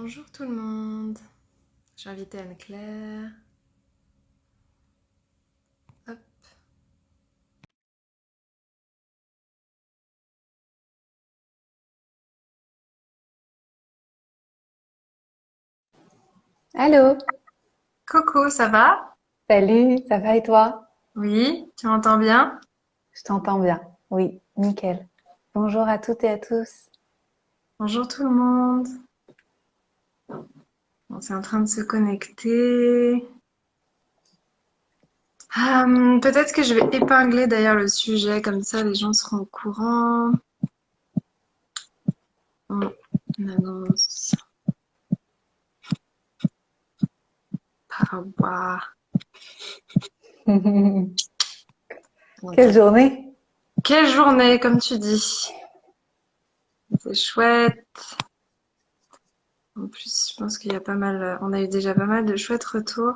Bonjour tout le monde. J'ai invité Anne-Claire. Hop. Allô, Coco, ça va? salut, ça va et toi? Oui, tu m'entends bien? Je t'entends bien. Oui, nickel. Bonjour à toutes et à tous. Bonjour tout le monde. On c'est en train de se connecter. Peut-être que je vais épingler d'ailleurs le sujet, comme ça les gens seront au courant. On annonce par boire. Quelle journée? Quelle journée, comme tu dis. C'est chouette. En plus, je pense qu'il y a pas mal, on a eu déjà pas mal de chouettes retours.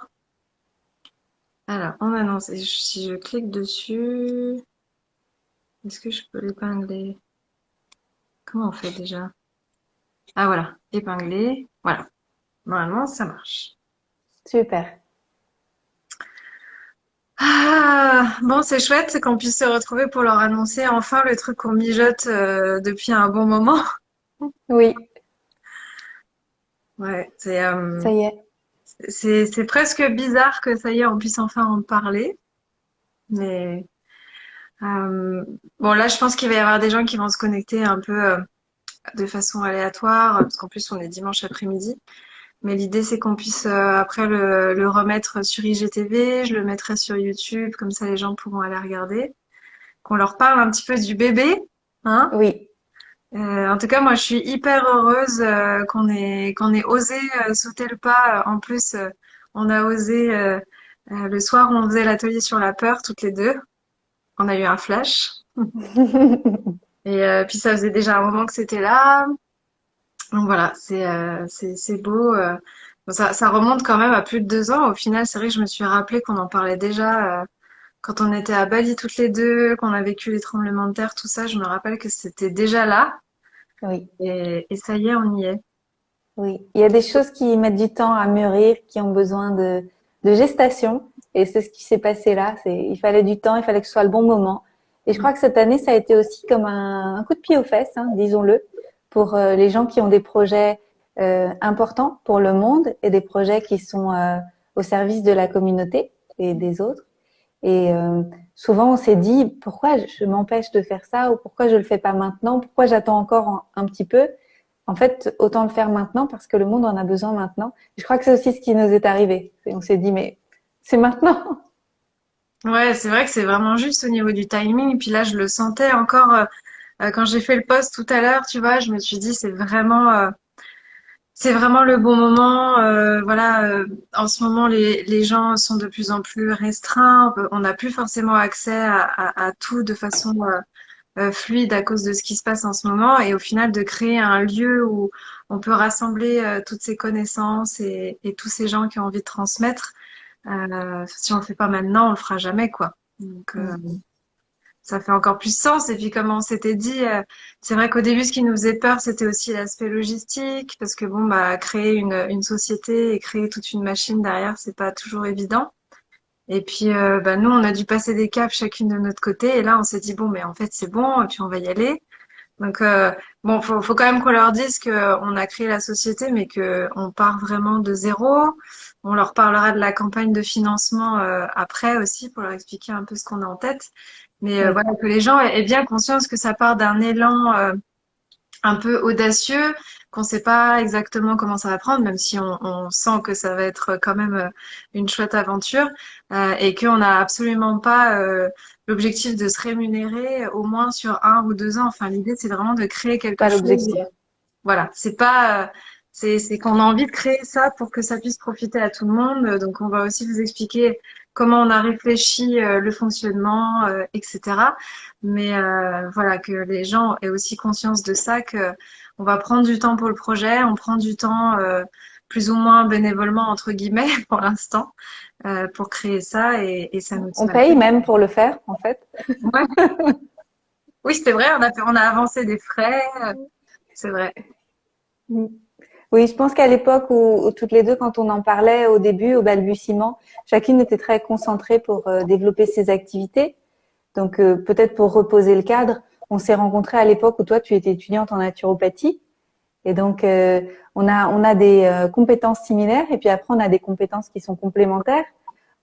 Alors, on annonce. Et si je clique dessus, est-ce que je peux l'épingler? Comment on fait déjà? Ah voilà, épingler. Voilà. Normalement, ça marche. Super. Ah, bon, c'est chouette c'est qu'on puisse se retrouver pour leur annoncer enfin le truc qu'on mijote depuis un bon moment. Oui, Ouais, ça y est. c'est presque bizarre que ça y est, on puisse enfin en parler. Mais euh, bon, là, je pense qu'il va y avoir des gens qui vont se connecter un peu de façon aléatoire, parce qu'en plus, on est dimanche après-midi. Mais l'idée, c'est qu'on puisse après le remettre sur IGTV, je le mettrai sur YouTube, comme ça les gens pourront aller regarder. Qu'on leur parle un petit peu du bébé, hein. Oui. En tout cas, moi, je suis hyper heureuse qu'on ait osé sauter le pas. En plus, on a osé le soir où on faisait l'atelier sur la peur, toutes les deux. On a eu un flash. Et puis ça faisait déjà un moment que c'était là. Donc voilà, c'est beau. Bon, ça remonte quand même à plus de 2 ans. Au final, c'est vrai que je me suis rappelé qu'on en parlait déjà quand on était à Bali toutes les deux, qu'on a vécu les tremblements de terre, tout ça. Je me rappelle que c'était déjà là. Oui, Et ça y est, on y est. oui. Il y a des choses qui mettent du temps à mûrir, qui ont besoin de gestation. Et c'est ce qui s'est passé là. Il fallait du temps, il fallait que ce soit le bon moment. Et je crois que cette année, ça a été aussi comme un coup de pied aux fesses, hein, disons-le, pour les gens qui ont des projets importants pour le monde et des projets qui sont au service de la communauté et des autres. Et souvent, on s'est dit, pourquoi je m'empêche de faire ça ou pourquoi je le fais pas maintenant? Pourquoi j'attends encore un petit peu? En fait, autant le faire maintenant parce que le monde en a besoin maintenant. Je crois que c'est aussi ce qui nous est arrivé. Et on s'est dit, mais c'est maintenant. Ouais, c'est vrai que c'est vraiment juste au niveau du timing. Et puis là, je le sentais encore quand j'ai fait le post tout à l'heure, tu vois, je me suis dit, c'est vraiment le bon moment. Voilà, en ce moment, les gens sont de plus en plus restreints. On n'a plus forcément accès à tout de façon fluide à cause de ce qui se passe en ce moment. Et au final, de créer un lieu où on peut rassembler toutes ces connaissances et tous ces gens qui ont envie de transmettre. Si on le fait pas maintenant, on le fera jamais, quoi. Donc, ça fait encore plus sens. Et puis, comme on s'était dit, c'est vrai qu'au début, ce qui nous faisait peur, c'était aussi l'aspect logistique, parce que bon, bah, créer une société et créer toute une machine derrière, c'est pas toujours évident. Et puis, bah, nous, on a dû passer des caps chacune de notre côté. Et là, on s'est dit, bon, mais en fait, c'est bon, et puis on va y aller. Donc, bon, faut quand même qu'on leur dise que on a créé la société, mais que on part vraiment de zéro. On leur parlera de la campagne de financement après aussi pour leur expliquer un peu ce qu'on a en tête. Mais Oui. voilà, que les gens aient bien conscience que ça part d'un élan un peu audacieux, qu'on sait pas exactement comment ça va prendre, même si on sent que ça va être quand même une chouette aventure, et qu'on n'a absolument pas l'objectif de se rémunérer au moins sur 1 ou 2 ans. Enfin, l'idée, c'est vraiment de créer C'est quelque pas chose. l'objectif. Voilà, c'est pas, c'est qu'on a envie de créer ça pour que ça puisse profiter à tout le monde. Donc, on va aussi vous expliquer comment on a réfléchi le fonctionnement, etc. Mais voilà, que les gens aient aussi conscience de ça, que on va prendre du temps pour le projet, on prend du temps plus ou moins bénévolement entre guillemets pour l'instant pour créer ça et ça nous On tient à paye cœur. même pour le faire, en fait. Ouais. Oui, c'est vrai, on a avancé des frais, c'est vrai. Oui, je pense qu'à l'époque où toutes les deux, quand on en parlait au début, au balbutiement, chacune était très concentrée pour développer ses activités. Donc peut-être pour reposer le cadre, on s'est rencontrés à l'époque où toi tu étais étudiante en naturopathie et donc on a des compétences similaires et puis après on a des compétences qui sont complémentaires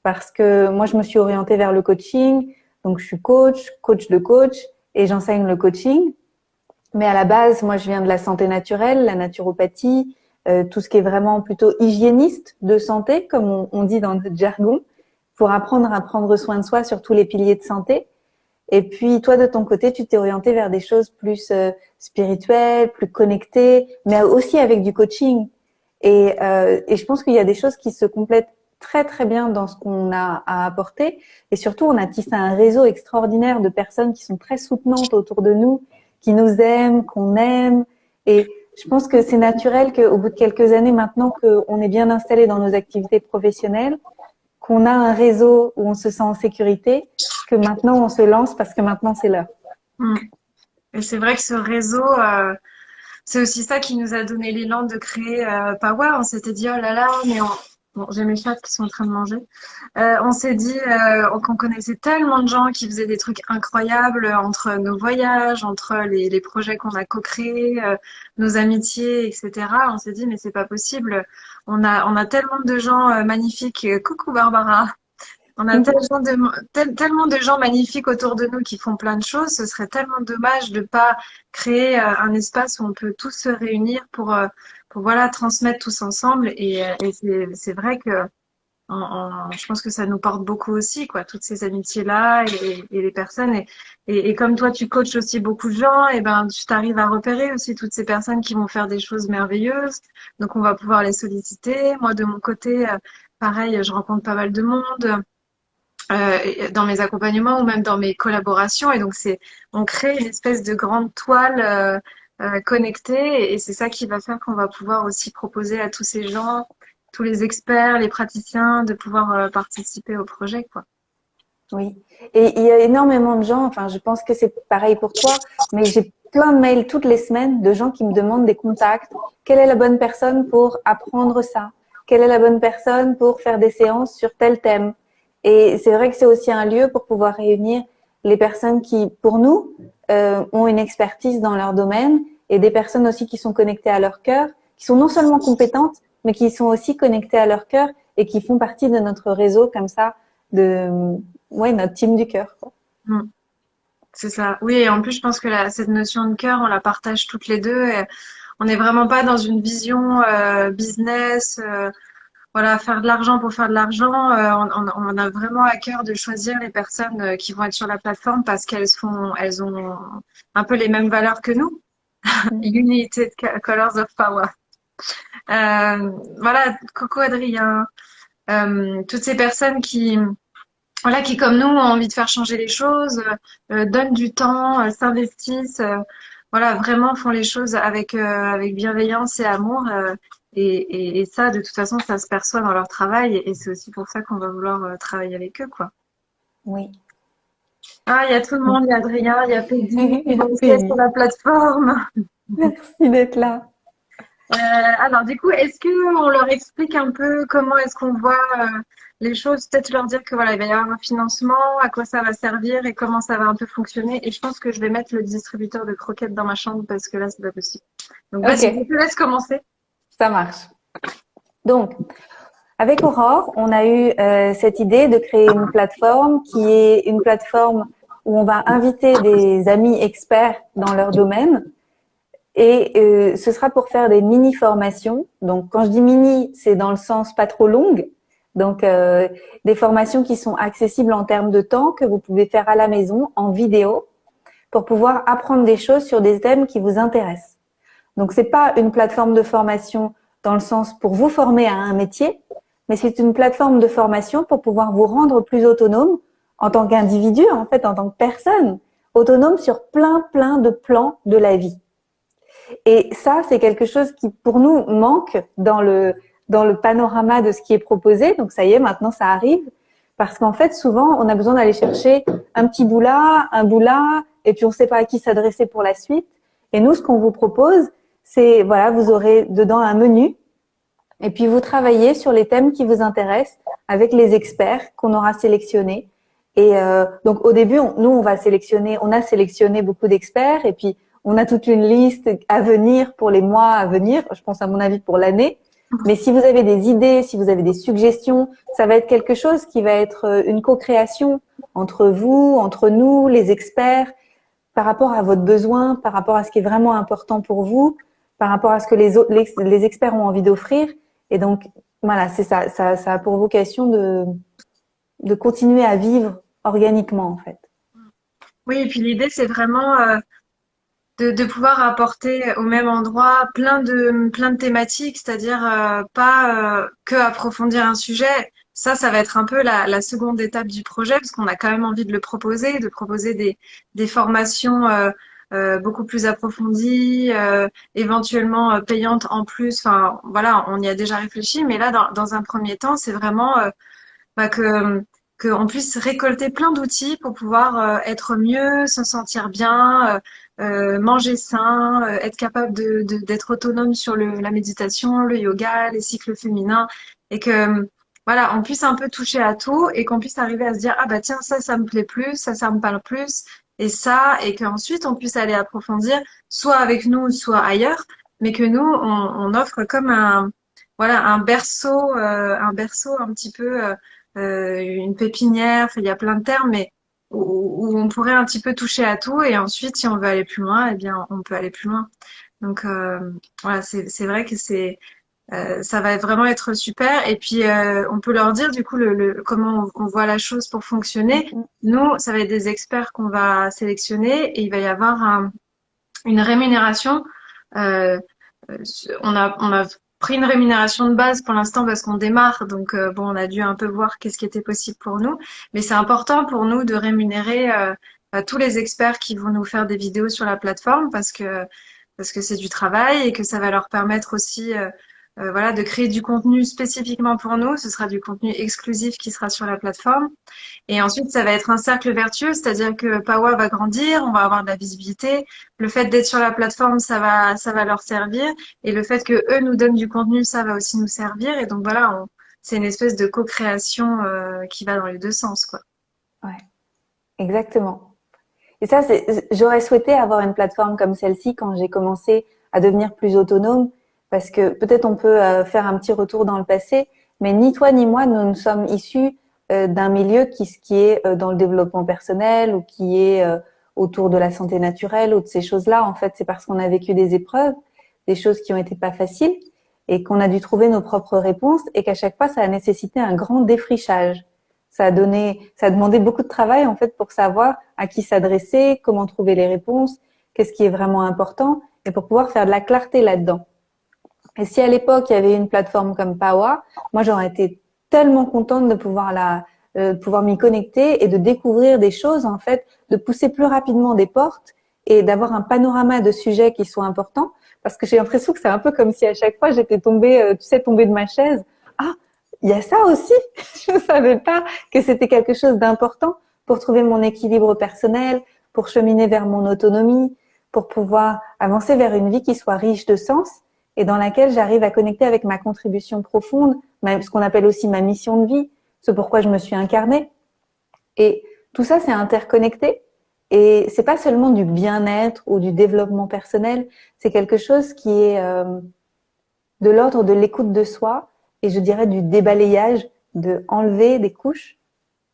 parce que moi je me suis orientée vers le coaching, donc je suis coach de coach et j'enseigne le coaching. Mais à la base, moi je viens de la santé naturelle, la naturopathie, tout ce qui est vraiment plutôt hygiéniste de santé, comme on dit dans notre jargon, pour apprendre à prendre soin de soi sur tous les piliers de santé. Et puis, toi, de ton côté, tu t'es orienté vers des choses plus spirituelles, plus connectées, mais aussi avec du coaching. Et je pense qu'il y a des choses qui se complètent très, très bien dans ce qu'on a à apporter. Et surtout, on a tissé un réseau extraordinaire de personnes qui sont très soutenantes autour de nous, qui nous aiment, qu'on aime. Et je pense que c'est naturel qu'au bout de quelques années maintenant qu'on est bien installé dans nos activités professionnelles, qu'on a un réseau où on se sent en sécurité, que maintenant on se lance parce que maintenant c'est l'heure. Mm. Et c'est vrai que ce réseau, c'est aussi ça qui nous a donné l'élan de créer Power. On s'était dit, oh là là, mais bon, j'ai mes chats qui sont en train de manger. On s'est dit qu'on connaissait tellement de gens qui faisaient des trucs incroyables entre nos voyages, entre les projets qu'on a co-créés, nos amitiés, etc. On s'est dit, mais c'est pas possible. On a tellement de gens magnifiques. Coucou Barbara. On a tellement de gens magnifiques autour de nous qui font plein de choses. Ce serait tellement dommage de pas créer un espace où on peut tous se réunir pour voilà transmettre tous ensemble. Et c'est vrai que je pense que ça nous porte beaucoup aussi, quoi, toutes ces amitiés-là et les personnes. Et comme toi, tu coaches aussi beaucoup de gens, et ben, tu t'arrives à repérer aussi toutes ces personnes qui vont faire des choses merveilleuses. Donc, on va pouvoir les solliciter. Moi, de mon côté, pareil, je rencontre pas mal de monde dans mes accompagnements ou même dans mes collaborations. Et donc, on crée une espèce de grande toile connectée et c'est ça qui va faire qu'on va pouvoir aussi proposer à tous ces gens, tous les experts, les praticiens, de pouvoir participer au projet, quoi. Oui. Et il y a énormément de gens, enfin, je pense que c'est pareil pour toi, mais j'ai plein de mails toutes les semaines de gens qui me demandent des contacts. Quelle est la bonne personne pour apprendre ça? Quelle est la bonne personne pour faire des séances sur tel thème? Et c'est vrai que c'est aussi un lieu pour pouvoir réunir les personnes qui, pour nous, ont une expertise dans leur domaine et des personnes aussi qui sont connectées à leur cœur, qui sont non seulement compétentes, mais qui sont aussi connectées à leur cœur et qui font partie de notre réseau comme ça, notre team du cœur, quoi. Mm. C'est ça. Oui, et en plus, je pense que cette notion de cœur, on la partage toutes les deux. Et on n'est vraiment pas dans une vision business, voilà, faire de l'argent pour faire de l'argent. On a vraiment à cœur de choisir les personnes qui vont être sur la plateforme parce elles ont un peu les mêmes valeurs que nous. United Colors of Power. Voilà, coucou Adrien. Toutes ces personnes voilà, qui comme nous ont envie de faire changer les choses, donnent du temps, s'investissent, voilà, vraiment font les choses avec bienveillance et amour. Et ça, de toute façon, ça se perçoit dans leur travail. Et c'est aussi pour ça qu'on va vouloir travailler avec eux, quoi. Oui. Ah, il y a tout le monde, il y a Adrien, il y a Peggy, qui vont aussi être sur Oui. la plateforme. Merci d'être là. Alors, du coup, est-ce que on leur explique un peu comment est-ce qu'on voit les choses? Peut-être leur dire que voilà, il va y avoir un financement, à quoi ça va servir et comment ça va un peu fonctionner. Et je pense que je vais mettre le distributeur de croquettes dans ma chambre parce que là, c'est pas possible. Donc, vas-y, je Ok, te laisse commencer. ça marche. Donc, avec Aurore, on a eu cette idée de créer une plateforme qui est une plateforme où on va inviter des amis experts dans leur domaine. Et ce sera pour faire des mini-formations. Donc, quand je dis mini, c'est dans le sens pas trop longue. Donc, des formations qui sont accessibles en termes de temps, que vous pouvez faire à la maison, en vidéo, pour pouvoir apprendre des choses sur des thèmes qui vous intéressent. Donc, c'est pas une plateforme de formation dans le sens pour vous former à un métier, mais c'est une plateforme de formation pour pouvoir vous rendre plus autonome en tant qu'individu, en fait, en tant que personne, autonome sur plein de plans de la vie. Et ça, c'est quelque chose qui, pour nous, manque dans le panorama de ce qui est proposé. Donc, ça y est, maintenant, ça arrive. Parce qu'en fait, souvent, on a besoin d'aller chercher un petit bout là, un bout là, et puis on ne sait pas à qui s'adresser pour la suite. Et nous, ce qu'on vous propose, C'est, voilà, vous aurez dedans un menu et puis vous travaillez sur les thèmes qui vous intéressent avec les experts qu'on aura sélectionnés. Et donc au début, nous on va sélectionner, on a sélectionné beaucoup d'experts et puis on a toute une liste à venir pour les mois à venir. Je pense à mon avis pour l'année. Mais si vous avez des idées, si vous avez des suggestions, ça va être quelque chose qui va être une co-création entre vous, entre nous, les experts, par rapport à votre besoin, par rapport à ce qui est vraiment important pour vous, par rapport à ce que les experts ont envie d'offrir. Et donc, voilà, c'est ça. Ça a pour vocation de continuer à vivre organiquement, en fait. Oui, et puis l'idée, c'est vraiment de pouvoir apporter au même endroit plein de thématiques, c'est-à-dire pas que approfondir un sujet. Ça va être un peu la seconde étape du projet, parce qu'on a quand même envie de proposer des formations beaucoup plus approfondies, éventuellement payantes en plus. Enfin, voilà, on y a déjà réfléchi, mais là, dans un premier temps, c'est vraiment bah, qu'on puisse récolter plein d'outils pour pouvoir être mieux, se sentir bien, manger sain, être capable d'être autonome sur la méditation, le yoga, les cycles féminins, et que voilà, on puisse un peu toucher à tout et qu'on puisse arriver à se dire ah bah tiens ça me plaît plus, ça me parle plus et qu'ensuite on puisse aller approfondir soit avec nous soit ailleurs, mais que nous on offre comme un berceau un petit peu une pépinière, enfin, il y a plein de termes, mais où on pourrait un petit peu toucher à tout et ensuite, si on veut aller plus loin, eh bien, on peut aller plus loin. Donc voilà, c'est vrai que ça va vraiment être super. Et puis on peut leur dire du coup comment on voit la chose pour fonctionner. Nous, ça va être des experts qu'on va sélectionner et il va y avoir une rémunération. Euh, on a pris une rémunération de base pour l'instant parce qu'on démarre, donc bon, on a dû un peu voir qu'est-ce qui était possible pour nous. Mais c'est important pour nous de rémunérer tous les experts qui vont nous faire des vidéos sur la plateforme parce que c'est du travail et que ça va leur permettre aussi voilà, de créer du contenu spécifiquement pour nous. Ce sera du contenu exclusif qui sera sur la plateforme. Et ensuite, ça va être un cercle vertueux, c'est-à-dire que Pawa va grandir, on va avoir de la visibilité. Le fait d'être sur la plateforme, ça va leur servir. Et le fait que eux nous donnent du contenu, ça va aussi nous servir. Et donc voilà, c'est une espèce de co-création qui va dans les deux sens, quoi. Ouais, exactement. Et ça, j'aurais souhaité avoir une plateforme comme celle-ci quand j'ai commencé à devenir plus autonome, parce que peut-être on peut faire un petit retour dans le passé, mais ni toi ni moi, nous sommes issus d'un milieu qui est dans le développement personnel ou qui est autour de la santé naturelle ou de ces choses-là. En fait, c'est parce qu'on a vécu des épreuves, des choses qui ont été pas faciles et qu'on a dû trouver nos propres réponses et qu'à chaque fois, ça a nécessité un grand défrichage. Ça a demandé beaucoup de travail en fait pour savoir à qui s'adresser, comment trouver les réponses, qu'est-ce qui est vraiment important et pour pouvoir faire de la clarté là-dedans. Et si à l'époque il y avait une plateforme comme Pawa, moi j'aurais été tellement contente de pouvoir m'y connecter et de découvrir des choses en fait, de pousser plus rapidement des portes et d'avoir un panorama de sujets qui sont importants parce que j'ai l'impression que c'est un peu comme si à chaque fois j'étais tombée, tombée de ma chaise. Ah, il y a ça aussi. Je ne savais pas que c'était quelque chose d'important pour trouver mon équilibre personnel, pour cheminer vers mon autonomie, pour pouvoir avancer vers une vie qui soit riche de sens et dans laquelle j'arrive à connecter avec ma contribution profonde, ce qu'on appelle aussi ma mission de vie, ce pourquoi je me suis incarnée. Et tout ça, c'est interconnecté. Et c'est pas seulement du bien-être ou du développement personnel, c'est quelque chose qui est de l'ordre de l'écoute de soi et je dirais du débalayage, de enlever des couches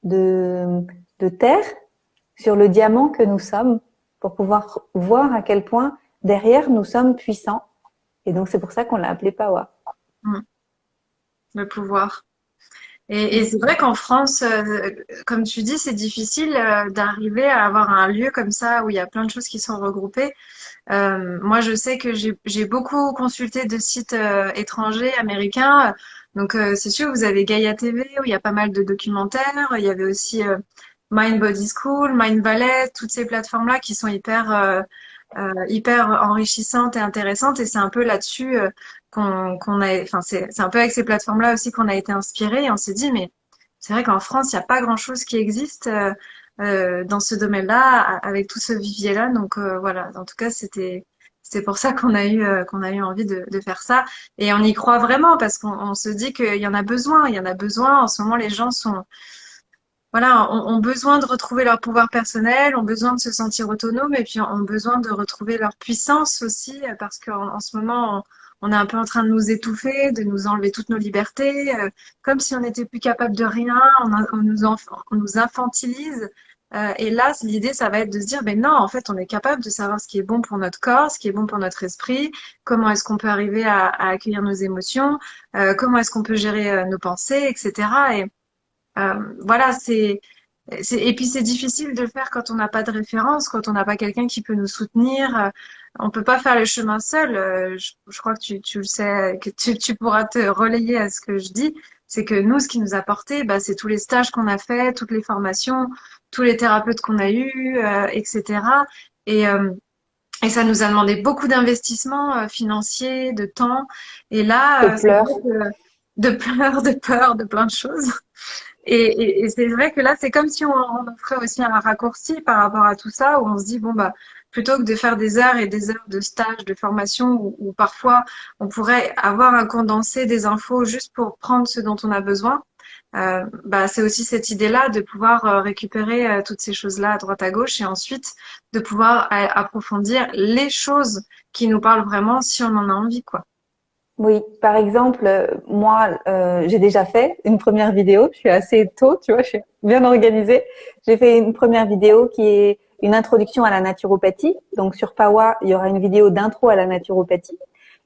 de terre sur le diamant que nous sommes pour pouvoir voir à quel point derrière nous sommes puissants. Et donc c'est pour ça qu'on l'a appelé Pawa. Le pouvoir. Et c'est vrai qu'en France, comme tu dis, c'est difficile d'arriver à avoir un lieu comme ça où il y a plein de choses qui sont regroupées. Moi, je sais que j'ai beaucoup consulté de sites étrangers, américains. Donc, c'est sûr, vous avez Gaia TV où il y a pas mal de documentaires. Il y avait aussi Mind Body School, Mind Ballet, toutes ces plateformes-là qui sont hyper enrichissantes et intéressantes. Et c'est un peu là-dessus qu'on a, enfin, c'est un peu avec ces plateformes-là aussi qu'on a été inspiré. Et on s'est dit, mais c'est vrai qu'en France, il n'y a pas grand-chose qui existe. Dans ce domaine-là, avec tout ce vivier-là. Donc voilà, en tout cas, c'est pour ça qu'on a eu envie de faire ça. Et on y croit vraiment parce qu'on se dit qu'il y en a besoin. Il y en a besoin. En ce moment, les gens sont, voilà, ont besoin de retrouver leur pouvoir personnel, ont besoin de se sentir autonomes et puis ont besoin de retrouver leur puissance aussi parce qu'en ce moment, on est un peu en train de nous étouffer, de nous enlever toutes nos libertés, comme si on n'était plus capable de rien, on nous infantilise. Et là, l'idée, ça va être de se dire, ben non, en fait, on est capable de savoir ce qui est bon pour notre corps, ce qui est bon pour notre esprit, comment est-ce qu'on peut arriver à accueillir nos émotions, comment est-ce qu'on peut gérer nos pensées, etc. Voilà, et puis c'est difficile de le faire quand on n'a pas de référence, quand on n'a pas quelqu'un qui peut nous soutenir. On peut pas faire le chemin seul. Je crois que tu le sais, que tu pourras te relayer à ce que je dis. C'est que nous, ce qui nous a porté, bah, c'est tous les stages qu'on a fait, toutes les formations, tous les thérapeutes qu'on a eus, etc. Et, euh, et ça nous a demandé beaucoup d'investissements financiers, de temps. Et De là, c'est pleurs. vrai que de pleurs, de peur, de plein de choses. Et c'est vrai que là, c'est comme si on ferait aussi un raccourci par rapport à tout ça, où on se dit, bon, bah, plutôt que de faire des heures et des heures de stage, de formation, où parfois on pourrait avoir un condensé des infos juste pour prendre ce dont on a besoin, bah, c'est aussi cette idée-là de pouvoir récupérer toutes ces choses-là à droite à gauche et ensuite de pouvoir approfondir les choses qui nous parlent vraiment si on en a envie, quoi. Oui, par exemple, moi, j'ai déjà fait une première vidéo. Je suis assez tôt, tu vois, je suis bien organisée. J'ai fait une première vidéo qui est une introduction à la naturopathie. Donc sur Pawa, il y aura une vidéo d'intro à la naturopathie.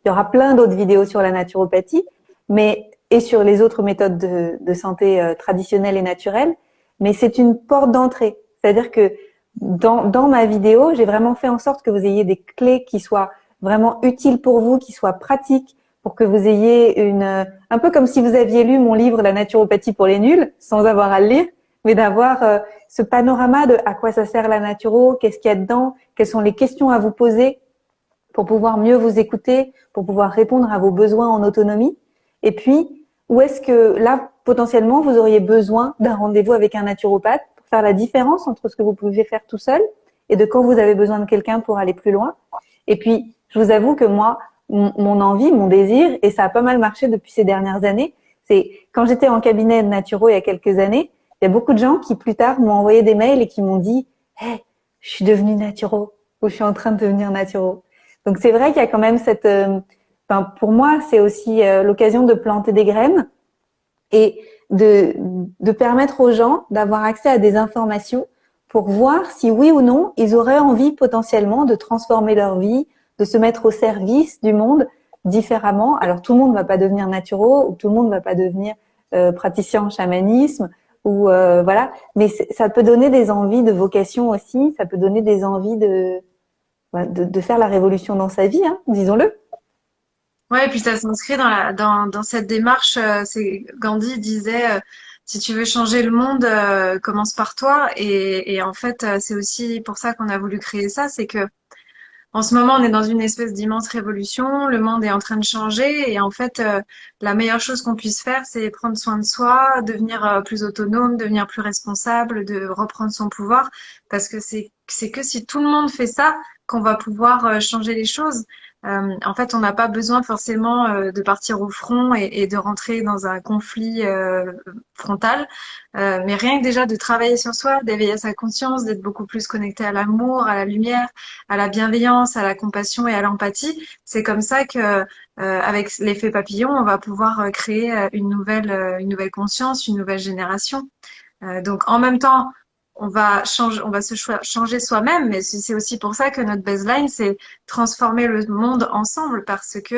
Il y aura plein d'autres vidéos sur la naturopathie, mais et sur les autres méthodes de santé traditionnelles et naturelles. Mais c'est une porte d'entrée. C'est-à-dire que dans ma vidéo, j'ai vraiment fait en sorte que vous ayez des clés qui soient vraiment utiles pour vous, qui soient pratiques, pour que vous ayez un peu comme si vous aviez lu mon livre La naturopathie pour les nuls, sans avoir à le lire, mais d'avoir ce panorama de à quoi ça sert la naturo, qu'est-ce qu'il y a dedans, quelles sont les questions à vous poser pour pouvoir mieux vous écouter, pour pouvoir répondre à vos besoins en autonomie. Et puis, où est-ce que là, potentiellement, vous auriez besoin d'un rendez-vous avec un naturopathe pour faire la différence entre ce que vous pouvez faire tout seul et de quand vous avez besoin de quelqu'un pour aller plus loin. Et puis, je vous avoue que moi, mon envie, mon désir, et ça a pas mal marché depuis ces dernières années, c'est quand j'étais en cabinet de naturo il y a quelques années, il y a beaucoup de gens qui plus tard m'ont envoyé des mails et qui m'ont dit hey, je suis devenue naturo ou je suis en train de devenir naturo. Donc c'est vrai qu'il y a quand même cette pour moi, c'est aussi l'occasion de planter des graines et de permettre aux gens d'avoir accès à des informations pour voir si oui ou non, ils auraient envie potentiellement de transformer leur vie, de se mettre au service du monde différemment. Alors tout le monde ne va pas devenir naturo ou tout le monde ne va pas devenir praticien en chamanisme ou voilà, mais ça peut donner des envies de vocation aussi, ça peut donner des envies de faire la révolution dans sa vie, hein, disons-le. Ouais, et puis ça s'inscrit dans cette démarche. C'est Gandhi disait, si tu veux changer le monde, commence par toi. Et en fait, c'est aussi pour ça qu'on a voulu créer ça. C'est que en ce moment, on est dans une espèce d'immense révolution. Le monde est en train de changer. Et en fait, la meilleure chose qu'on puisse faire, c'est prendre soin de soi, devenir plus autonome, devenir plus responsable, de reprendre son pouvoir. Parce que c'est que si tout le monde fait ça, qu'on va pouvoir changer les choses. En fait, on n'a pas besoin forcément de partir au front et de rentrer dans un conflit frontal. Mais rien que déjà de travailler sur soi, d'éveiller sa conscience, d'être beaucoup plus connecté à l'amour, à la lumière, à la bienveillance, à la compassion et à l'empathie. C'est comme ça que, avec l'effet papillon, on va pouvoir créer une nouvelle conscience, une nouvelle génération. Donc, en même temps, on va changer soi-même, mais c'est aussi pour ça que notre baseline, c'est transformer le monde ensemble, parce que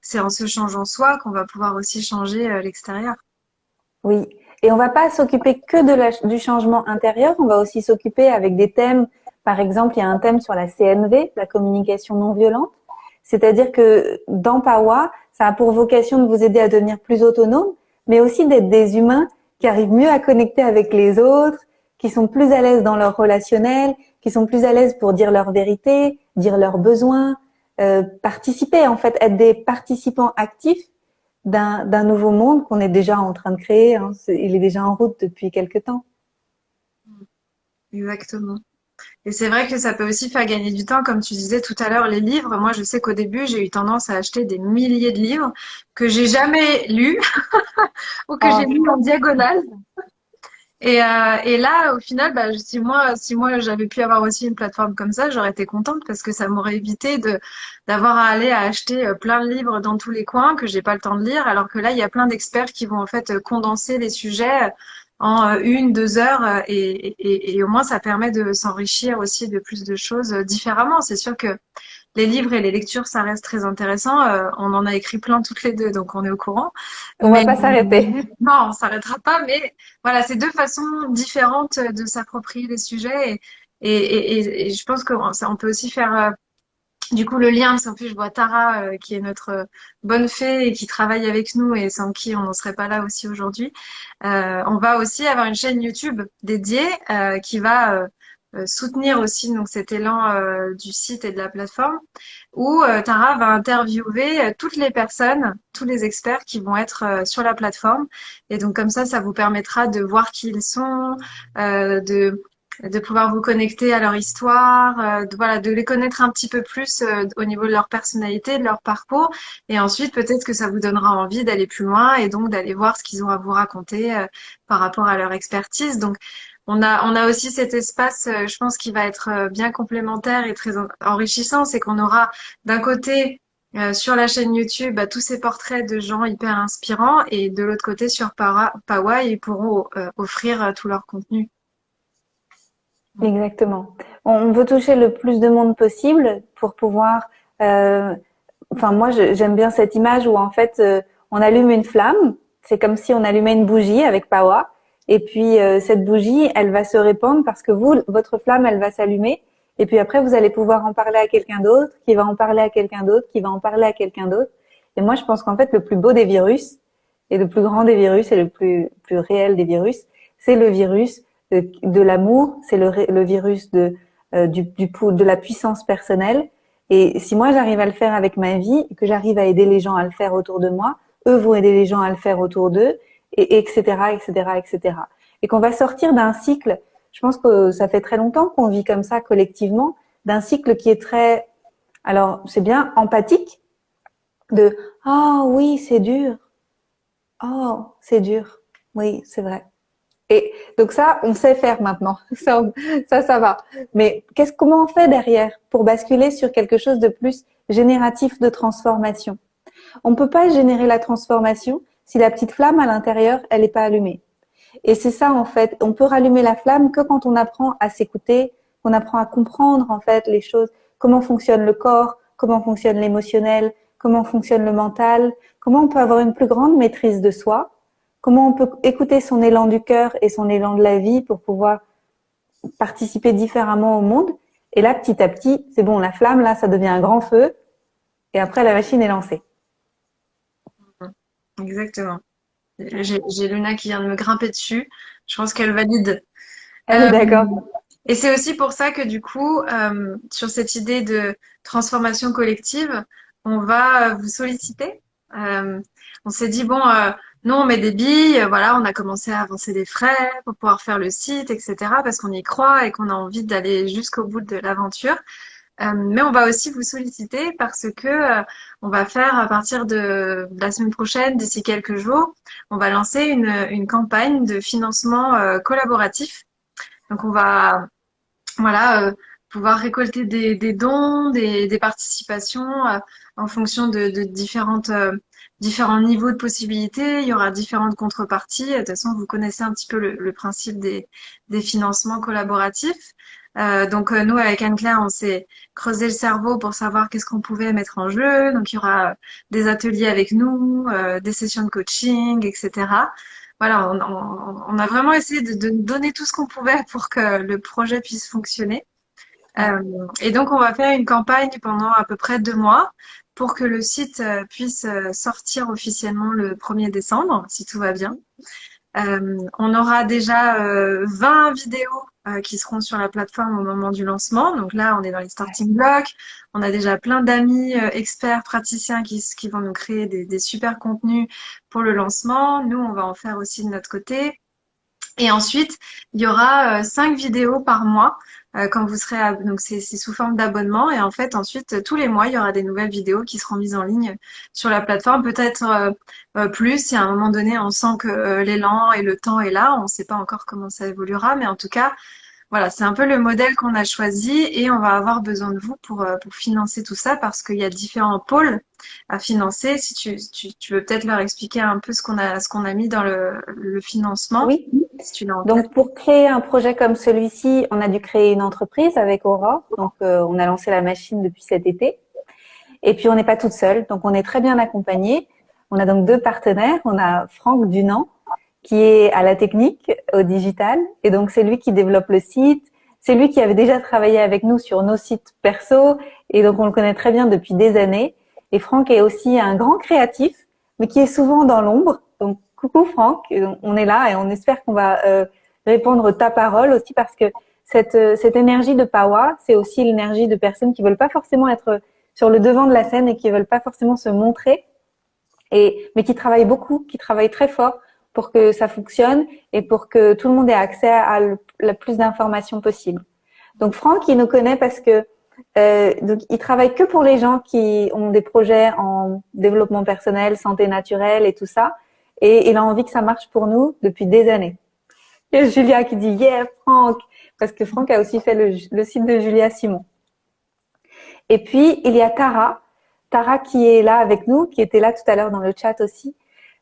c'est en se changeant soi qu'on va pouvoir aussi changer l'extérieur. Oui, et on va pas s'occuper que du changement intérieur, on va aussi s'occuper avec des thèmes. Par exemple, il y a un thème sur la CNV, la communication non violente. C'est-à-dire que dans Pawa, ça a pour vocation de vous aider à devenir plus autonome, mais aussi d'être des humains qui arrivent mieux à connecter avec les autres, qui sont plus à l'aise dans leur relationnel, qui sont plus à l'aise pour dire leur vérité, dire leurs besoins, participer en fait, être des participants actifs d'un nouveau monde qu'on est déjà en train de créer. Hein. Il est déjà en route depuis quelque temps. Exactement. Et c'est vrai que ça peut aussi faire gagner du temps, comme tu disais tout à l'heure, les livres. Moi, je sais qu'au début, j'ai eu tendance à acheter des milliers de livres que j'ai jamais lus ou que j'ai Oh, lus en diagonale. Et là, au final, bah, si moi j'avais pu avoir aussi une plateforme comme ça, j'aurais été contente parce que ça m'aurait évité d'avoir à aller à acheter plein de livres dans tous les coins que j'ai pas le temps de lire, alors que là, il y a plein d'experts qui vont en fait condenser les sujets en 1, 2 heures et au moins ça permet de s'enrichir aussi de plus de choses différemment. C'est sûr que les livres et les lectures, ça reste très intéressant. On en a écrit plein toutes les deux, donc on est au courent. on va Mais pas s'arrêter. non, on s'arrêtera pas. Mais voilà, c'est deux façons différentes de s'approprier les sujets. Et je pense on peut aussi faire du coup le lien. Parce qu'en plus, je vois Tara qui est notre bonne fée et qui travaille avec nous et sans qui on n'en serait pas là aussi aujourd'hui. On va aussi avoir une chaîne YouTube dédiée qui va soutenir aussi donc cet élan du site et de la plateforme où Tara va interviewer toutes les personnes, tous les experts qui vont être sur la plateforme. Et donc comme ça vous permettra de voir qui ils sont, de pouvoir vous connecter à leur histoire, voilà, de les connaître un petit peu plus au niveau de leur personnalité, de leur parcours. Et ensuite, peut-être que ça vous donnera envie d'aller plus loin et donc d'aller voir ce qu'ils ont à vous raconter par rapport à leur expertise. Donc, on a aussi cet espace, je pense, qui va être bien complémentaire et très enrichissant. C'est qu'on aura d'un côté sur la chaîne YouTube tous ces portraits de gens hyper inspirants et de l'autre côté sur Pawa, ils pourront offrir tout leur contenu. Exactement. On veut toucher le plus de monde possible pour pouvoir. euh, Enfin, moi, j'aime bien cette image où en fait, on allume une flamme. C'est comme si on allumait une bougie avec Pawa. Et puis cette bougie, elle va se répandre parce que vous, votre flamme, elle va s'allumer. Et puis après, vous allez pouvoir en parler à quelqu'un d'autre, qui va en parler à quelqu'un d'autre, qui va en parler à quelqu'un d'autre. Et moi, je pense qu'en fait, le plus beau des virus et le plus grand des virus et le plus réel des virus, c'est le virus de l'amour, c'est le virus de la puissance personnelle. Et si moi j'arrive à le faire avec ma vie, que j'arrive à aider les gens à le faire autour de moi, eux vont aider les gens à le faire autour d'eux, et etc., etc., etc. Et qu'on va sortir d'un cycle. Je pense que ça fait très longtemps qu'on vit comme ça collectivement, d'un cycle qui est très, alors c'est bien empathique, de ah oh, oui c'est dur, oh c'est dur, oui c'est vrai. Et donc ça, on sait faire maintenant. Ça va. Mais comment on fait derrière pour basculer sur quelque chose de plus génératif de transformation? On ne peut pas générer la transformation si la petite flamme à l'intérieur, elle n'est pas allumée. Et c'est ça, en fait. On peut rallumer la flamme que quand on apprend à s'écouter, qu'on apprend à comprendre, en fait, les choses, comment fonctionne le corps, comment fonctionne l'émotionnel, comment fonctionne le mental, comment on peut avoir une plus grande maîtrise de soi, comment on peut écouter son élan du cœur et son élan de la vie pour pouvoir participer différemment au monde. Et là, petit à petit, c'est bon, la flamme, là, ça devient un grand feu. Et après, la machine est lancée. Exactement. J'ai Luna qui vient de me grimper dessus. Je pense qu'elle valide. Elle est Euh, d'accord. et c'est aussi pour ça que du coup, sur cette idée de transformation collective, on va vous solliciter. On s'est dit, bon, nous, on met des billes, voilà, on a commencé à avancer des frais pour pouvoir faire le site, etc., parce qu'on y croit et qu'on a envie d'aller jusqu'au bout de l'aventure. Mais on va aussi vous solliciter parce que on va faire à partir de la semaine prochaine, d'ici quelques jours, on va lancer une campagne de financement collaboratif. Donc on va voilà pouvoir récolter des dons, des participations en fonction de différents niveaux de possibilités. Il y aura différentes contreparties. De toute façon, vous connaissez un petit peu le principe des financements collaboratifs. Donc nous, avec Anne-Claire, on s'est creusé le cerveau pour savoir qu'est-ce qu'on pouvait mettre en jeu. Donc il y aura des ateliers avec nous, des sessions de coaching, etc. Voilà, on a vraiment essayé de donner tout ce qu'on pouvait pour que le projet puisse fonctionner. Ouais. Et donc, on va faire une campagne pendant à peu près 2 mois pour que le site puisse sortir officiellement le 1er décembre, si tout va bien. On aura déjà 20 vidéos qui seront sur la plateforme au moment du lancement. Donc là, on est dans les starting blocks. On a déjà plein d'amis experts, praticiens qui vont nous créer des super contenus pour le lancement. Nous, on va en faire aussi de notre côté. Et ensuite, il y aura 5 vidéos par mois quand vous serez donc c'est sous forme d'abonnement et en fait ensuite tous les mois il y aura des nouvelles vidéos qui seront mises en ligne sur la plateforme. Peut-être plus si à un moment donné on sent que l'élan et le temps est là. On ne sait pas encore comment ça évoluera, mais en tout cas voilà, c'est un peu le modèle qu'on a choisi et on va avoir besoin de vous pour financer tout ça parce qu'il y a différents pôles à financer. Si tu veux peut-être leur expliquer un peu ce qu'on a mis dans le financement, Oui. si tu l'as en tête. Donc, pour créer un projet comme celui-ci, on a dû créer une entreprise avec Aura. Donc, on a lancé la machine depuis cet été. Et puis, on n'est pas toute seule. Donc, on est très bien accompagné. On a donc 2 partenaires. On a Franck Dunant, qui est à la technique, au digital. Et donc, c'est lui qui développe le site. C'est lui qui avait déjà travaillé avec nous sur nos sites perso. Et donc, on le connaît très bien depuis des années. Et Franck est aussi un grand créatif, mais qui est souvent dans l'ombre. Donc, coucou Franck, on est là et on espère qu'on va répondre ta parole aussi parce que cette énergie de Pawa, c'est aussi l'énergie de personnes qui veulent pas forcément être sur le devant de la scène et qui veulent pas forcément se montrer, mais qui travaillent beaucoup, qui travaillent très fort pour que ça fonctionne et pour que tout le monde ait accès à le plus d'informations possible. Donc Franck, il nous connaît parce que donc il travaille que pour les gens qui ont des projets en développement personnel, santé naturelle et tout ça. Et il a envie que ça marche pour nous depuis des années. Il y a Julia qui dit yeah Franck, parce que Franck a aussi fait le site de Julia Simon. Et puis il y a Tara qui est là avec nous, qui était là tout à l'heure dans le chat aussi.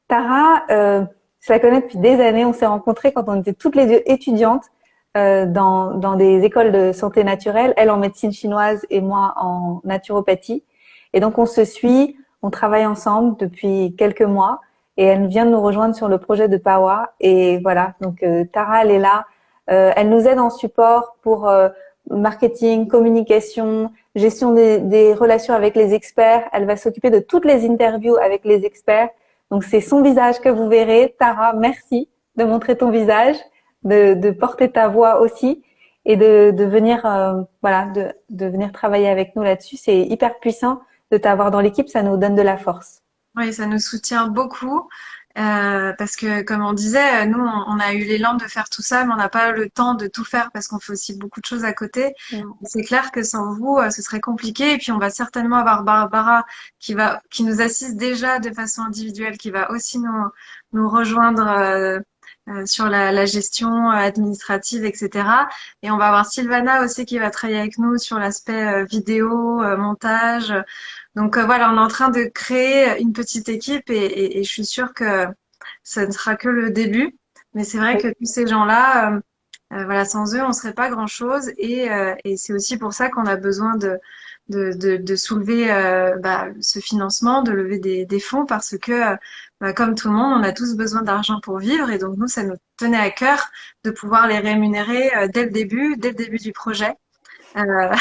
Tara, je la connais depuis des années. On s'est rencontrés quand on était toutes les deux étudiantes dans des écoles de santé naturelle, elle en médecine chinoise et moi en naturopathie. Et donc on se suit, on travaille ensemble depuis quelques mois et elle vient de nous rejoindre sur le projet de Pawa. Et voilà, donc Tara, elle est là. Elle nous aide en support pour marketing, communication, gestion des relations avec les experts. Elle va s'occuper de toutes les interviews avec les experts. Donc c'est son visage que vous verrez. Tara, merci de montrer ton visage, de porter ta voix aussi et de venir de venir travailler avec nous là-dessus. C'est hyper puissant de t'avoir dans l'équipe, ça nous donne de la force. Oui, ça nous soutient beaucoup parce que, comme on disait, nous, on a eu l'élan de faire tout ça, mais on n'a pas le temps de tout faire parce qu'on fait aussi beaucoup de choses à côté. Non. C'est clair que sans vous, ce serait compliqué. Et puis, on va certainement avoir Barbara qui nous assiste déjà de façon individuelle, qui va aussi nous rejoindre sur la gestion administrative, etc. Et on va avoir Sylvana aussi qui va travailler avec nous sur l'aspect vidéo, montage. Donc voilà, on est en train de créer une petite équipe et je suis sûre que ça ne sera que le début. Mais c'est vrai que tous ces gens-là, voilà, sans eux, on serait pas grand-chose. Et c'est aussi pour ça qu'on a besoin de soulever ce financement, de lever des fonds, parce que comme tout le monde, on a tous besoin d'argent pour vivre. Et donc nous, ça nous tenait à cœur de pouvoir les rémunérer dès le début du projet. Euh,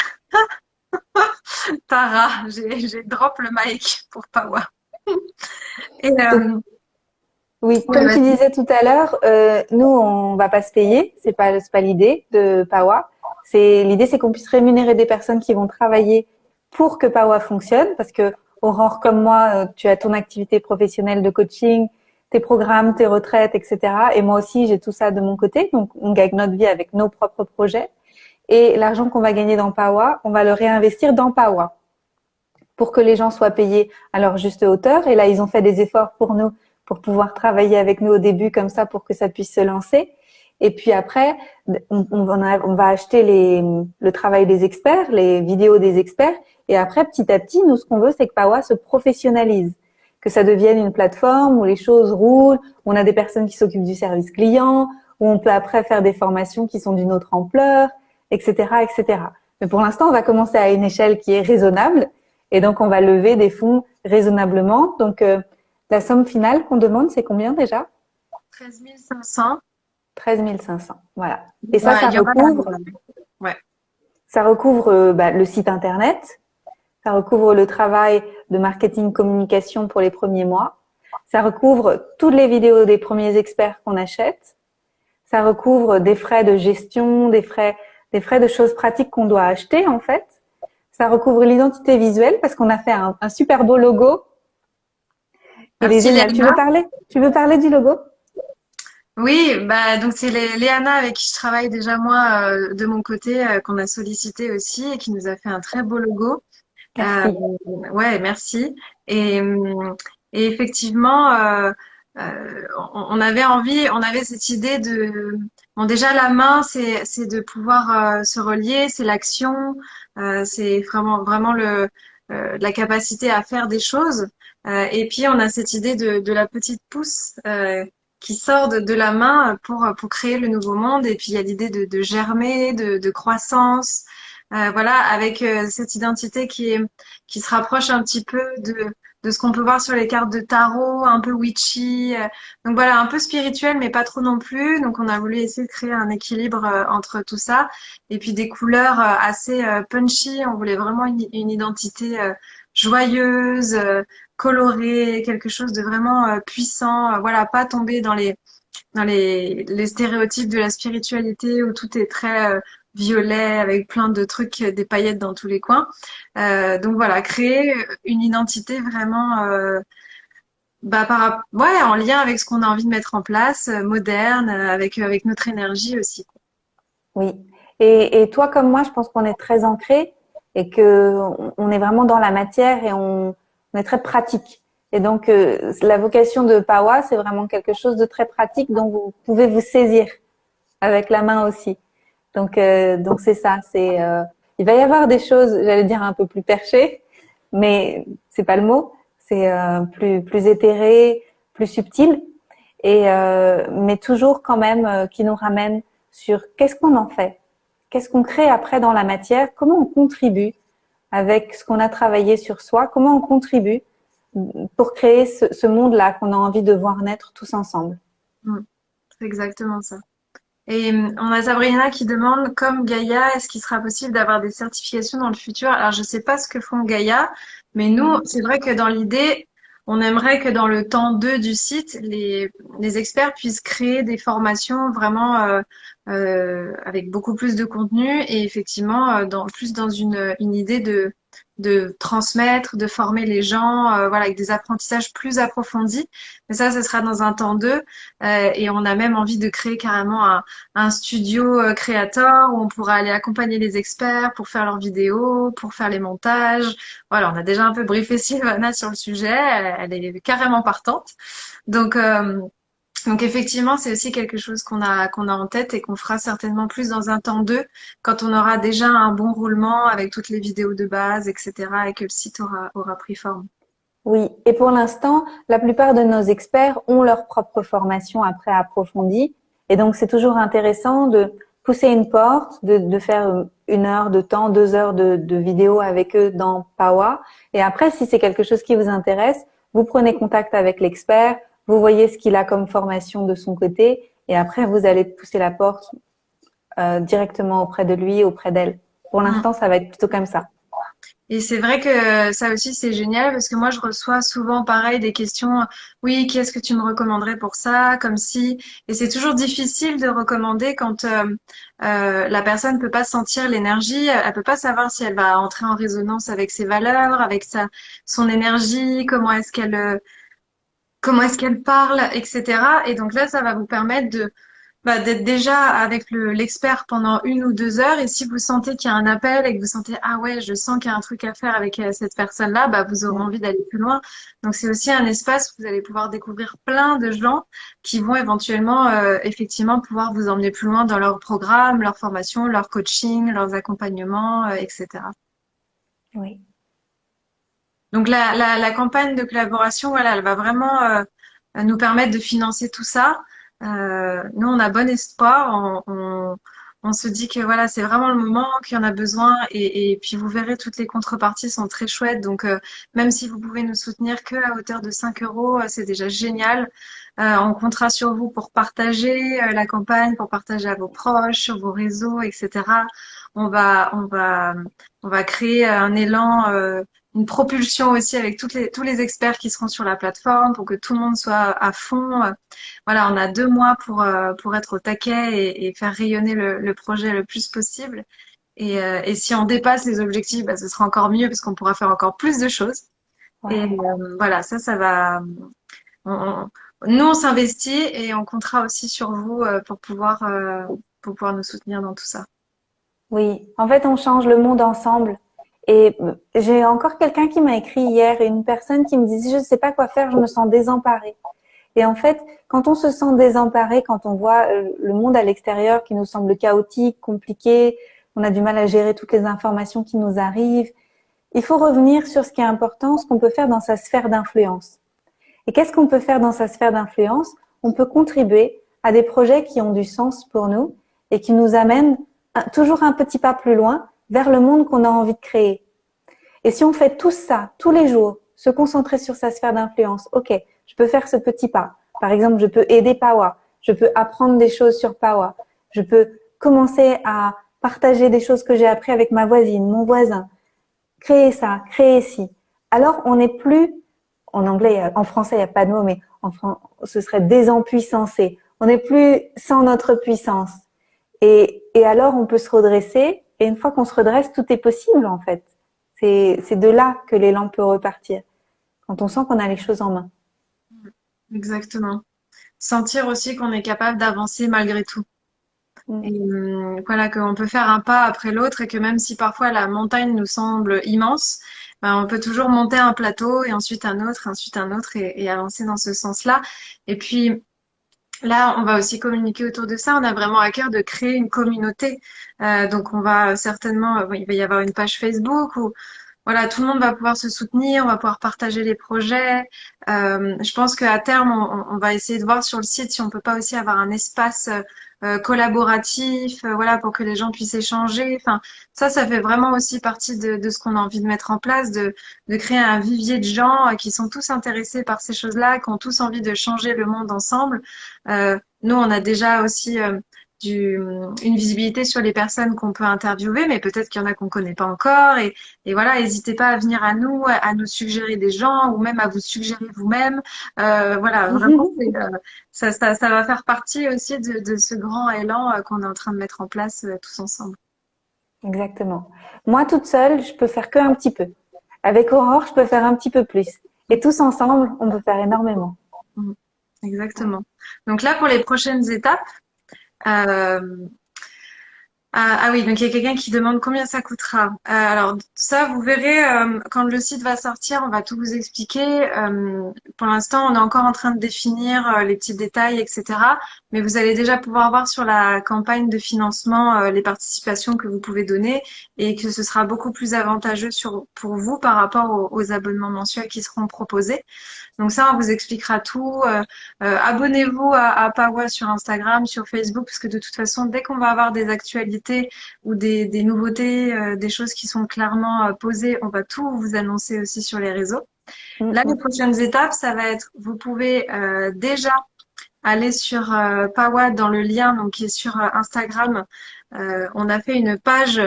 Tara, j'ai drop le mic pour Pawa. Et Oui, ouais, comme tu vas-y. disais tout à l'heure, nous on va pas se payer, c'est pas l'idée de Pawa. L'idée, c'est qu'on puisse rémunérer des personnes qui vont travailler pour que Pawa fonctionne, parce que Aurore comme moi, tu as ton activité professionnelle de coaching, tes programmes, tes retraites, etc. Et moi aussi, j'ai tout ça de mon côté, donc on gagne notre vie avec nos propres projets. Et l'argent qu'on va gagner dans Pawa, on va le réinvestir dans Pawa pour que les gens soient payés à leur juste hauteur. Et là, ils ont fait des efforts pour nous, pour pouvoir travailler avec nous au début comme ça, pour que ça puisse se lancer. Et puis après, on va acheter le travail des experts, les vidéos des experts. Et après, petit à petit, nous, ce qu'on veut, c'est que Pawa se professionnalise, que ça devienne une plateforme où les choses roulent, où on a des personnes qui s'occupent du service client, où on peut après faire des formations qui sont d'une autre ampleur, etc., etc. Mais pour l'instant, on va commencer à une échelle qui est raisonnable. Et donc, on va lever des fonds raisonnablement. Donc, la somme finale qu'on demande, c'est combien déjà? 13 500. 13 500. Voilà. Et Il y aura ouais. ça recouvre le site internet, ça recouvre le travail de marketing communication pour les premiers mois, ça recouvre toutes les vidéos des premiers experts qu'on achète, ça recouvre des frais de gestion, des frais de choses pratiques qu'on doit acheter en fait. Ça recouvre l'identité visuelle parce qu'on a fait un super beau logo. Il est Merci génial. Léna. Tu veux parler du logo? Oui, bah donc c'est Léana avec qui je travaille déjà moi de mon côté qu'on a sollicité aussi et qui nous a fait un très beau logo. Euh, Merci. ouais, merci. Et, et effectivement, on avait envie, on avait cette idée de, bon, déjà la main, c'est de pouvoir se relier, c'est l'action, c'est vraiment la capacité à faire des choses. Et puis on a cette idée de la petite pousse qui sort de la main pour créer le nouveau monde. Et puis il y a l'idée de germer, de croissance. Voilà, avec cette identité qui se rapproche un petit peu de ce qu'on peut voir sur les cartes de tarot, un peu witchy. Donc voilà, un peu spirituel, mais pas trop non plus. Donc on a voulu essayer de créer un équilibre entre tout ça. Et puis des couleurs assez punchy. On voulait vraiment une identité joyeuse, colorée, quelque chose de vraiment puissant. Voilà, pas tomber dans les stéréotypes de la spiritualité où tout est très violet avec plein de trucs, des paillettes dans tous les coins. Donc voilà, créer une identité vraiment bah, ouais, en lien avec ce qu'on a envie de mettre en place, moderne, avec notre énergie aussi. Oui. Et toi, comme moi, je pense qu'on est très ancré et que on est vraiment dans la matière et on est très pratique. Et donc, la vocation de Pawa, c'est vraiment quelque chose de très pratique dont vous pouvez vous saisir avec la main aussi. Donc c'est ça. Il va y avoir des choses, j'allais dire un peu plus perchées, mais c'est pas le mot. C'est plus éthéré, plus subtil, mais toujours quand même qui nous ramène sur qu'est-ce qu'on en fait, qu'est-ce qu'on crée après dans la matière, comment on contribue avec ce qu'on a travaillé sur soi, comment on contribue pour créer ce monde-là qu'on a envie de voir naître tous ensemble. Mm, c'est exactement ça. Et on a Sabrina qui demande, comme Gaïa, est-ce qu'il sera possible d'avoir des certifications dans le futur? Alors, je sais pas ce que font Gaïa, mais nous, c'est vrai que dans l'idée, on aimerait que dans le temps 2 du site, les experts puissent créer des formations vraiment avec beaucoup plus de contenu et effectivement plus dans une idée de transmettre, de former les gens, voilà, avec des apprentissages plus approfondis. Mais ça, ce sera dans un temps 2. Et on a même envie de créer carrément un studio créateur où on pourra aller accompagner les experts pour faire leurs vidéos, pour faire les montages. Voilà, on a déjà un peu briefé Sylvana sur le sujet, elle est carrément partante. Donc, euh, donc effectivement, c'est aussi quelque chose qu'on a en tête et qu'on fera certainement plus dans un temps 2 quand on aura déjà un bon roulement avec toutes les vidéos de base, etc. et que le site aura pris forme. Oui, et pour l'instant, la plupart de nos experts ont leur propre formation après approfondie. Et donc, c'est toujours intéressant de pousser une porte, de faire 1 heure de temps, 2 heures de vidéo avec eux dans Pawa. Et après, si c'est quelque chose qui vous intéresse, vous prenez contact avec l'expert, vous voyez ce qu'il a comme formation de son côté, et après, vous allez pousser la porte directement auprès de lui, auprès d'elle. Pour l'instant, ça va être plutôt comme ça. Et c'est vrai que ça aussi, c'est génial parce que moi, je reçois souvent pareil des questions. Oui, qui est-ce que tu me recommanderais pour ça? Comme si, et c'est toujours difficile de recommander quand la personne peut pas sentir l'énergie, elle peut pas savoir si elle va entrer en résonance avec ses valeurs, avec son énergie, comment est-ce qu'elle parle, etc. Et donc là, ça va vous permettre d'être déjà avec l'expert pendant 1 ou 2 heures. Et si vous sentez qu'il y a un appel et que vous sentez, ah ouais, je sens qu'il y a un truc à faire avec cette personne-là, bah, vous aurez envie d'aller plus loin. Donc c'est aussi un espace où vous allez pouvoir découvrir plein de gens qui vont éventuellement, effectivement, pouvoir vous emmener plus loin dans leur programme, leur formation, leur coaching, leurs accompagnements, etc. Oui. Donc la campagne de collaboration, voilà, elle va vraiment nous permettre de financer tout ça. Nous, on a bon espoir. On se dit que voilà, c'est vraiment le moment, qu'il y en a besoin. Et puis vous verrez, toutes les contreparties sont très chouettes. Donc même si vous pouvez nous soutenir que à hauteur de 5 euros, c'est déjà génial. On comptera sur vous pour partager la campagne, pour partager à vos proches, sur vos réseaux, etc. On va, on va, on va créer un élan. Une propulsion aussi avec tous les experts qui seront sur la plateforme pour que tout le monde soit à fond. Voilà, on a 2 mois pour être au taquet et faire rayonner le projet le plus possible. Et si on dépasse les objectifs, bah, ce sera encore mieux parce qu'on pourra faire encore plus de choses. Et Ouais. voilà, ça va. On, nous, on s'investit et on comptera aussi sur vous pour pouvoir nous soutenir dans tout ça. Oui, en fait, on change le monde ensemble. Et j'ai encore quelqu'un qui m'a écrit hier, une personne qui me disait, je ne sais pas quoi faire, je me sens désemparée. Et en fait, quand on se sent désemparé, quand on voit le monde à l'extérieur qui nous semble chaotique, compliqué, on a du mal à gérer toutes les informations qui nous arrivent, il faut revenir sur ce qui est important, ce qu'on peut faire dans sa sphère d'influence. Et qu'est-ce qu'on peut faire dans sa sphère d'influence? On peut contribuer à des projets qui ont du sens pour nous et qui nous amènent toujours un petit pas plus loin vers le monde qu'on a envie de créer. Et si on fait tout ça tous les jours, se concentrer sur sa sphère d'influence, ok, je peux faire ce petit pas. Par exemple, je peux aider Pawa, je peux apprendre des choses sur Pawa, je peux commencer à partager des choses que j'ai appris avec ma voisine, mon voisin, créer ça, créer ci. Alors, on n'est plus, en anglais, en français, il n'y a pas de mot, mais ce serait désempuissancé. On n'est plus sans notre puissance. Et alors, on peut se redresser. Et une fois qu'on se redresse, tout est possible, en fait. C'est de là que l'élan peut repartir. Quand on sent qu'on a les choses en main. Exactement. Sentir aussi qu'on est capable d'avancer malgré tout. Mm. Et voilà, qu'on peut faire un pas après l'autre et que même si parfois la montagne nous semble immense, ben, on peut toujours monter un plateau et ensuite un autre et avancer dans ce sens-là. Et puis, là, on va aussi communiquer autour de ça. On a vraiment à cœur de créer une communauté. Donc, on va certainement, il va y avoir une page Facebook où voilà, tout le monde va pouvoir se soutenir, on va pouvoir partager les projets. Je pense qu'à terme, on va essayer de voir sur le site si on peut pas aussi avoir un espace collaboratif, voilà, pour que les gens puissent échanger. Enfin, ça fait vraiment aussi partie de ce qu'on a envie de mettre en place, de créer un vivier de gens qui sont tous intéressés par ces choses-là, qui ont tous envie de changer le monde ensemble. Nous, on a déjà aussi une visibilité sur les personnes qu'on peut interviewer, mais peut-être qu'il y en a qu'on connaît pas encore. Et voilà, n'hésitez pas à venir à nous suggérer des gens ou même à vous suggérer vous-même. Voilà, vraiment, ça va faire partie aussi de ce grand élan qu'on est en train de mettre en place tous ensemble. Exactement. Moi, toute seule, je peux faire que un petit peu. Avec Aurore, je peux faire un petit peu plus. Et tous ensemble, on peut faire énormément. Mhm. Exactement. Donc là, pour les prochaines étapes, euh, ah oui, donc il y a quelqu'un qui demande combien ça coûtera. Alors ça, vous verrez quand le site va sortir, on va tout vous expliquer. Pour l'instant, on est encore en train de définir les petits détails, etc. Mais vous allez déjà pouvoir voir sur la campagne de financement les participations que vous pouvez donner et que ce sera beaucoup plus avantageux pour vous par rapport aux abonnements mensuels qui seront proposés. Donc ça, on vous expliquera tout. Abonnez-vous à Pawa sur Instagram, sur Facebook, parce que de toute façon, dès qu'on va avoir des actualités ou des nouveautés, des choses qui sont clairement posées, on va tout vous annoncer aussi sur les réseaux. Là, les prochaines étapes, ça va être, vous pouvez déjà aller sur Pawa dans le lien donc qui est sur Instagram. On a fait une page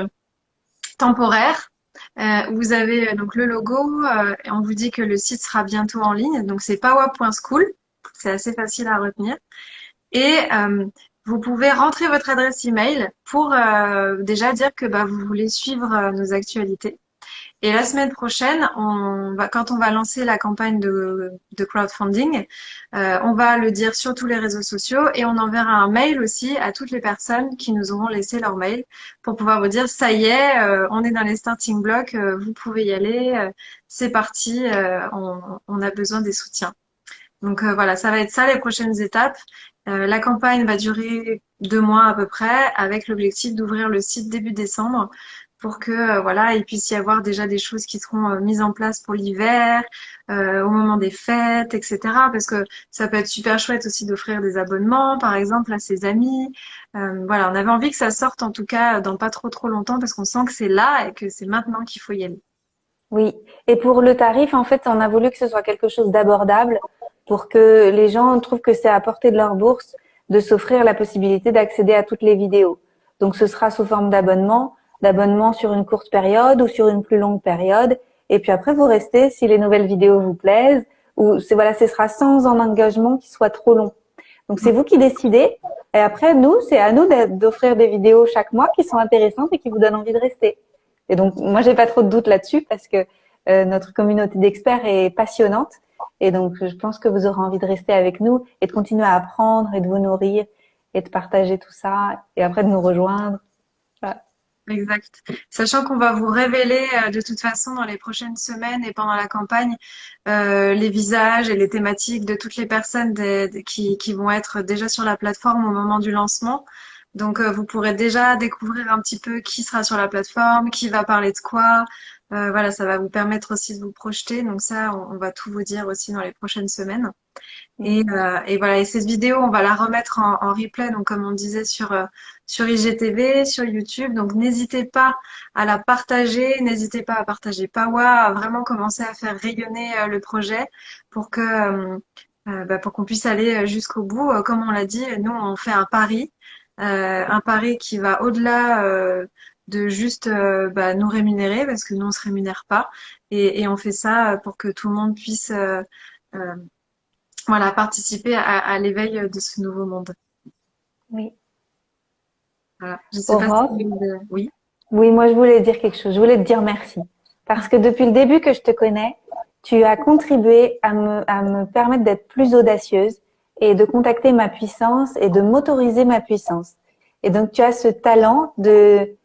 temporaire où vous avez donc le logo et on vous dit que le site sera bientôt en ligne. Donc c'est pawa.school, c'est assez facile à retenir. Et vous pouvez rentrer votre adresse email pour déjà dire que bah, vous voulez suivre nos actualités. Et la semaine prochaine, quand on va lancer la campagne de crowdfunding, on va le dire sur tous les réseaux sociaux et on enverra un mail aussi à toutes les personnes qui nous auront laissé leur mail pour pouvoir vous dire ça y est, on est dans les starting blocks, vous pouvez y aller, c'est parti, on a besoin des soutiens. Donc voilà, ça va être ça les prochaines étapes. La campagne va durer 2 mois à peu près, avec l'objectif d'ouvrir le site début décembre pour que voilà, il puisse y avoir déjà des choses qui seront mises en place pour l'hiver, au moment des fêtes, etc. Parce que ça peut être super chouette aussi d'offrir des abonnements, par exemple, à ses amis. Voilà, on avait envie que ça sorte en tout cas dans pas trop longtemps parce qu'on sent que c'est là et que c'est maintenant qu'il faut y aller. Oui. Et pour le tarif, en fait, on a voulu que ce soit quelque chose d'abordable pour que les gens trouvent que c'est à portée de leur bourse de s'offrir la possibilité d'accéder à toutes les vidéos. Donc, ce sera sous forme d'abonnement sur une courte période ou sur une plus longue période. Et puis après, vous restez si les nouvelles vidéos vous plaisent ou voilà, ce sera sans un engagement qui soit trop long. Donc, c'est vous qui décidez. Et après, c'est à nous d'offrir des vidéos chaque mois qui sont intéressantes et qui vous donnent envie de rester. Et donc, moi, j'ai pas trop de doutes là-dessus parce que notre communauté d'experts est passionnante Et donc, je pense que vous aurez envie de rester avec nous et de continuer à apprendre et de vous nourrir et de partager tout ça et après de nous rejoindre. Voilà. Exact. Sachant qu'on va vous révéler de toute façon dans les prochaines semaines et pendant la campagne les visages et les thématiques de toutes les personnes qui vont être déjà sur la plateforme au moment du lancement. Donc vous pourrez déjà découvrir un petit peu qui sera sur la plateforme, qui va parler de quoi. Voilà, ça va vous permettre aussi de vous projeter. Donc ça, on va tout vous dire aussi dans les prochaines semaines. Et voilà, et cette vidéo, on va la remettre en replay, donc comme on disait sur IGTV, sur YouTube. Donc n'hésitez pas à la partager, n'hésitez pas à partager Pawa, à vraiment commencer à faire rayonner le projet pour que pour qu'on puisse aller jusqu'au bout. Comme on l'a dit, nous on fait un pari qui va au-delà de juste nous rémunérer, parce que nous on se rémunère pas, et on fait ça pour que tout le monde puisse euh, voilà, participer à l'éveil de ce nouveau monde. Oui. Voilà. Je sais pas si Aurore, oui. oui, moi je voulais dire quelque chose. Je voulais te dire merci. Parce que depuis le début que je te connais, tu as contribué à me permettre d'être plus audacieuse et de contacter ma puissance et de m'autoriser ma puissance. Et donc tu as ce talent de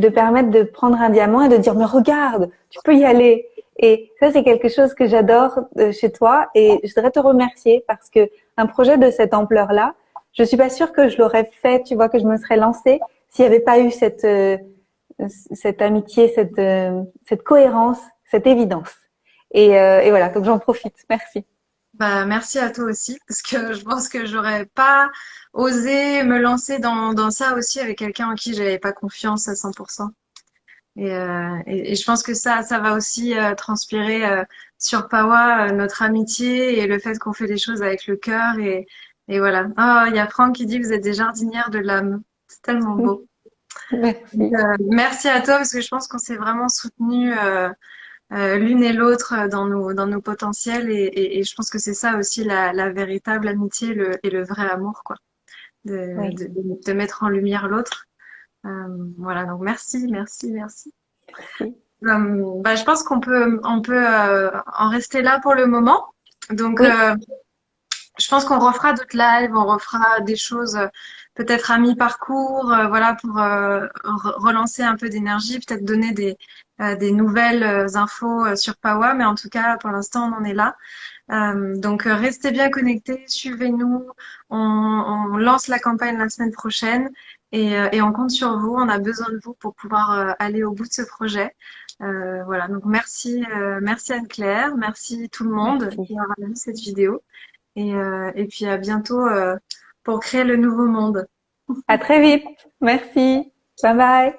permettre de prendre un diamant et de dire mais regarde, tu peux y aller. Et ça c'est quelque chose que j'adore chez toi et je voudrais te remercier parce que un projet de cette ampleur-là, je suis pas sûre que je l'aurais fait, tu vois, que je me serais lancée s'il n'y avait pas eu cette amitié, cette cohérence, cette évidence. Et voilà, donc j'en profite. Merci. Bah, merci à toi aussi, parce que je pense que j'aurais pas osé me lancer dans ça aussi avec quelqu'un en qui j'avais pas confiance à 100%. Et je pense que ça va aussi transpirer sur Pawa, notre amitié et le fait qu'on fait les choses avec le cœur. Et voilà. Oh, il y a Franck qui dit que vous êtes des jardinières de l'âme. C'est tellement beau. Donc, Merci. merci à toi parce que je pense qu'on s'est vraiment soutenus l'une et l'autre dans nos potentiels et je pense que c'est ça aussi la véritable amitié et le vrai amour quoi, Oui. de mettre en lumière l'autre. Voilà donc merci merci merci. Merci. Je pense on peut en rester là pour le moment. Donc Oui. je pense qu'on refera d'autres lives, on refera des choses peut-être à mi-parcours, voilà, pour relancer un peu d'énergie, peut-être donner des nouvelles infos sur Pawa, mais en tout cas, pour l'instant, on en est là. Donc, restez bien connectés, suivez-nous. On lance la campagne la semaine prochaine et on compte sur vous. On a besoin de vous pour pouvoir aller au bout de ce projet. Voilà, donc merci Anne-Claire, merci tout le monde qui Merci. aura vu cette vidéo. Et puis à bientôt pour créer le nouveau monde. À très vite. Merci. Bye bye.